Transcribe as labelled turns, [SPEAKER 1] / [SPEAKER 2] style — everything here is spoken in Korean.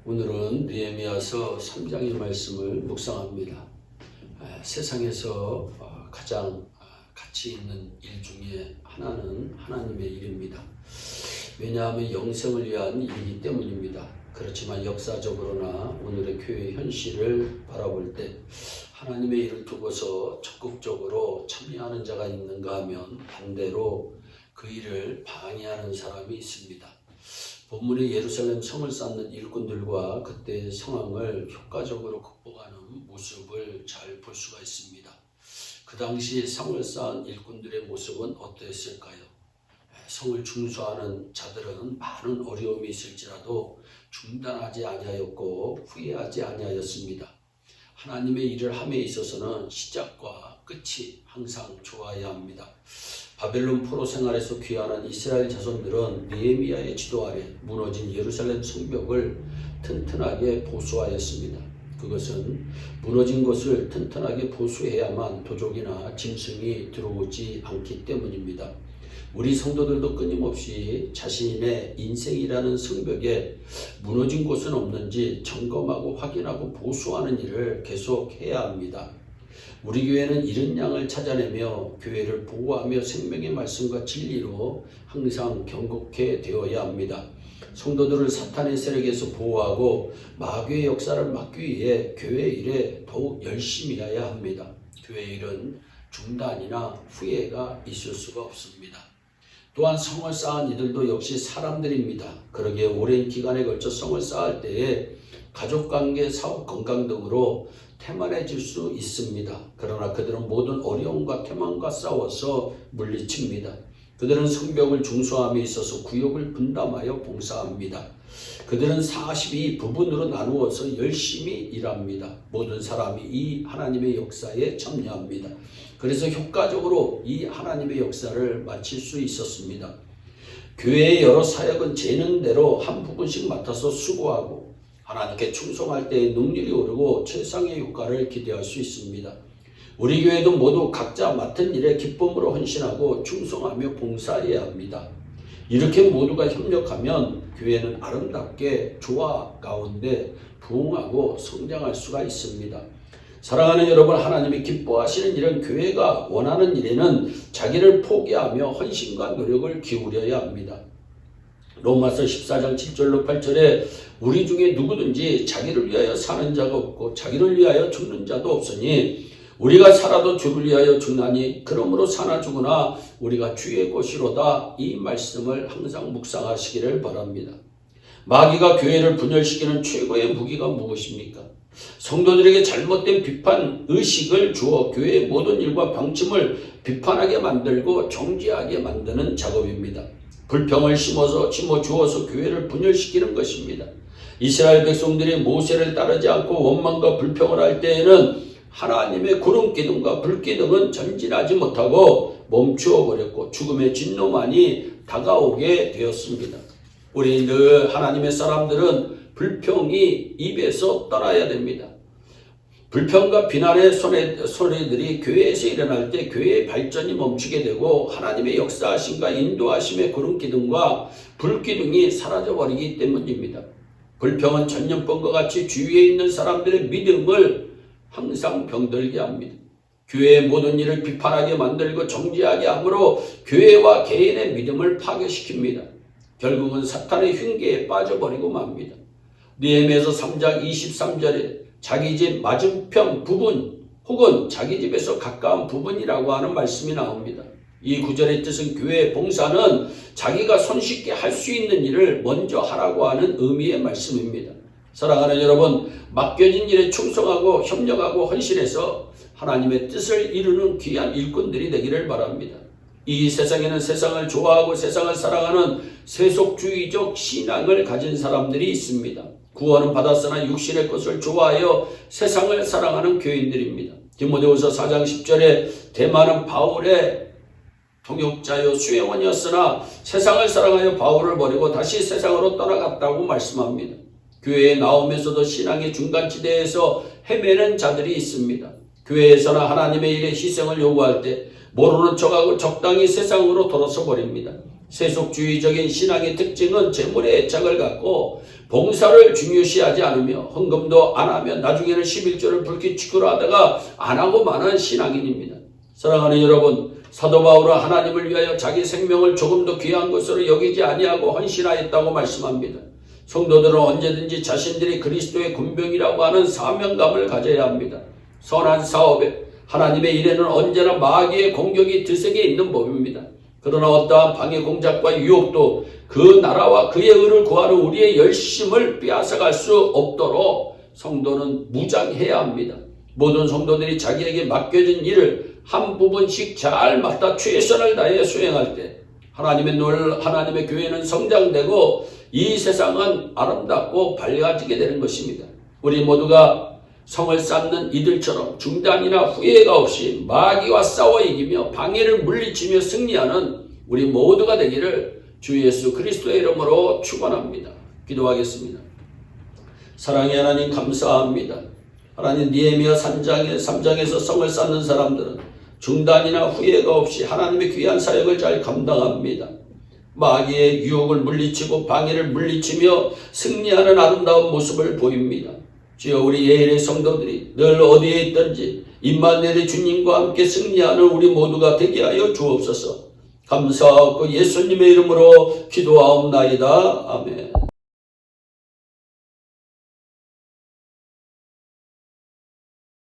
[SPEAKER 1] 오늘은 느헤미야서 3장의 말씀을 묵상합니다. 세상에서 가장 가치 있는 일 중에 하나는 하나님의 일입니다. 왜냐하면 영생을 위한 일이기 때문입니다. 그렇지만 역사적으로나 오늘의 교회 현실을 바라볼 때 하나님의 일을 두고서 적극적으로 참여하는 자가 있는가 하면 반대로 그 일을 방해하는 사람이 있습니다. 본문의 예루살렘 성을 쌓는 일꾼들과 그때의 상황을 효과적으로 극복하는 모습을 잘 볼 수가 있습니다. 그 당시 성을 쌓은 일꾼들의 모습은 어떠했을까요? 성을 중수하는 자들은 많은 어려움이 있을지라도 중단하지 아니하였고 후회하지 아니하였습니다. 하나님의 일을 함에 있어서는 시작과 끝이 항상 좋아야 합니다. 바벨론 포로 생활에서 귀환한 이스라엘 자손들은 느헤미야의 지도 아래 무너진 예루살렘 성벽을 튼튼하게 보수하였습니다. 그것은 무너진 것을 튼튼하게 보수해야만 도적이나 짐승이 들어오지 않기 때문입니다. 우리 성도들도 끊임없이 자신의 인생이라는 성벽에 무너진 곳은 없는지 점검하고 확인하고 보수하는 일을 계속해야 합니다. 우리 교회는 이른 양을 찾아내며 교회를 보호하며 생명의 말씀과 진리로 항상 경고케 되어야 합니다. 성도들을 사탄의 세력에서 보호하고 마귀의 역사를 막기 위해 교회 일에 더욱 열심히 해야 합니다. 교회 일은 중단이나 후회가 있을 수가 없습니다. 또한 성을 쌓은 이들도 역시 사람들입니다. 그러기에 오랜 기간에 걸쳐 성을 쌓을 때에 가족관계, 사업, 건강 등으로 태만해질 수 있습니다. 그러나 그들은 모든 어려움과 태만과 싸워서 물리칩니다. 그들은 성벽을 중수함에 있어서 구역을 분담하여 봉사합니다. 그들은 42부분으로 나누어서 열심히 일합니다. 모든 사람이 이 하나님의 역사에 참여합니다. 그래서 효과적으로 이 하나님의 역사를 마칠 수 있었습니다. 교회의 여러 사역은 재능대로 한 부분씩 맡아서 수고하고 하나님께 충성할 때의 능률이 오르고 최상의 효과를 기대할 수 있습니다. 우리 교회도 모두 각자 맡은 일에 기쁨으로 헌신하고 충성하며 봉사해야 합니다. 이렇게 모두가 협력하면 교회는 아름답게 조화 가운데 부흥하고 성장할 수가 있습니다. 사랑하는 여러분, 하나님이 기뻐하시는 일은 교회가 원하는 일에는 자기를 포기하며 헌신과 노력을 기울여야 합니다. 로마서 14장 7절로 8절에 우리 중에 누구든지 자기를 위하여 사는 자가 없고 자기를 위하여 죽는 자도 없으니 우리가 살아도 주를 위하여 죽나니 그러므로 사나 죽으나 우리가 주의 것이로다. 이 말씀을 항상 묵상하시기를 바랍니다. 마귀가 교회를 분열시키는 최고의 무기가 무엇입니까? 성도들에게 잘못된 비판 의식을 주어 교회의 모든 일과 방침을 비판하게 만들고 정죄하게 만드는 작업입니다. 불평을 심어 주어서 교회를 분열시키는 것입니다. 이스라엘 백성들이 모세를 따르지 않고 원망과 불평을 할 때에는 하나님의 구름 기둥과 불 기둥은 전진하지 못하고 멈추어 버렸고 죽음의 진노만이 다가오게 되었습니다. 우리 늘 하나님의 사람들은 불평이 입에서 떠나야 됩니다. 불평과 비난의 소리들이 교회에서 일어날 때 교회의 발전이 멈추게 되고 하나님의 역사하심과 인도하심의 구름기둥과 불기둥이 사라져버리기 때문입니다. 불평은 전염병과 같이 주위에 있는 사람들의 믿음을 항상 병들게 합니다. 교회의 모든 일을 비판하게 만들고 정죄하게 함으로 교회와 개인의 믿음을 파괴시킵니다. 결국은 사탄의 흉계에 빠져버리고 맙니다. 느헤미야서 3장 23절에 자기 집 맞은편 부분 혹은 자기 집에서 가까운 부분이라고 하는 말씀이 나옵니다. 이 구절의 뜻은 교회의 봉사는 자기가 손쉽게 할 수 있는 일을 먼저 하라고 하는 의미의 말씀입니다. 사랑하는 여러분, 맡겨진 일에 충성하고 협력하고 헌신해서 하나님의 뜻을 이루는 귀한 일꾼들이 되기를 바랍니다. 이 세상에는 세상을 좋아하고 세상을 사랑하는 세속주의적 신앙을 가진 사람들이 있습니다. 구원은 받았으나 육신의 것을 좋아하여 세상을 사랑하는 교인들입니다. 디모데후서 4장 10절에 대만은 바울의 동역자요 수행원이었으나 세상을 사랑하여 바울을 버리고 다시 세상으로 떠나갔다고 말씀합니다. 교회에 나오면서도 신앙의 중간지대에서 헤매는 자들이 있습니다. 교회에서는 하나님의 일에 희생을 요구할 때 모르는 척하고 적당히 세상으로 돌아서 버립니다. 세속주의적인 신앙의 특징은 재물에 애착을 갖고 봉사를 중요시하지 않으며 헌금도 안 하면 나중에는 11조를 불규칙으로 하다가 안 하고 마는 신앙인입니다. 사랑하는 여러분, 사도 바울은 하나님을 위하여 자기 생명을 조금도 귀한 것으로 여기지 아니하고 헌신하였다고 말씀합니다. 성도들은 언제든지 자신들이 그리스도의 군병이라고 하는 사명감을 가져야 합니다. 선한 사업에 하나님의 일에는 언제나 마귀의 공격이 드세게 있는 법입니다. 그러나 어떠한 방해 공작과 유혹도 그 나라와 그의 의를 구하는 우리의 열심을 빼앗아갈 수 없도록 성도는 무장해야 합니다. 모든 성도들이 자기에게 맡겨진 일을 한 부분씩 잘 맡아 최선을 다해 수행할 때 하나님의 교회는 성장되고 이 세상은 아름답고 밝아지게 되는 것입니다. 우리 모두가 성을 쌓는 이들처럼 중단이나 후회가 없이 마귀와 싸워 이기며 방해를 물리치며 승리하는 우리 모두가 되기를 주 예수 그리스도의 이름으로 축원합니다. 기도하겠습니다. 사랑의 하나님 감사합니다. 하나님 느헤미야 3장에서 성을 쌓는 사람들은 중단이나 후회가 없이 하나님의 귀한 사역을 잘 감당합니다. 마귀의 유혹을 물리치고 방해를 물리치며 승리하는 아름다운 모습을 보입니다. 주여 우리 예일의 성도들이 늘 어디에 있든지 임마누엘의 주님과 함께 승리하는 우리 모두가 되게 하여 주옵소서. 감사하고 예수님의 이름으로 기도하옵나이다. 아멘.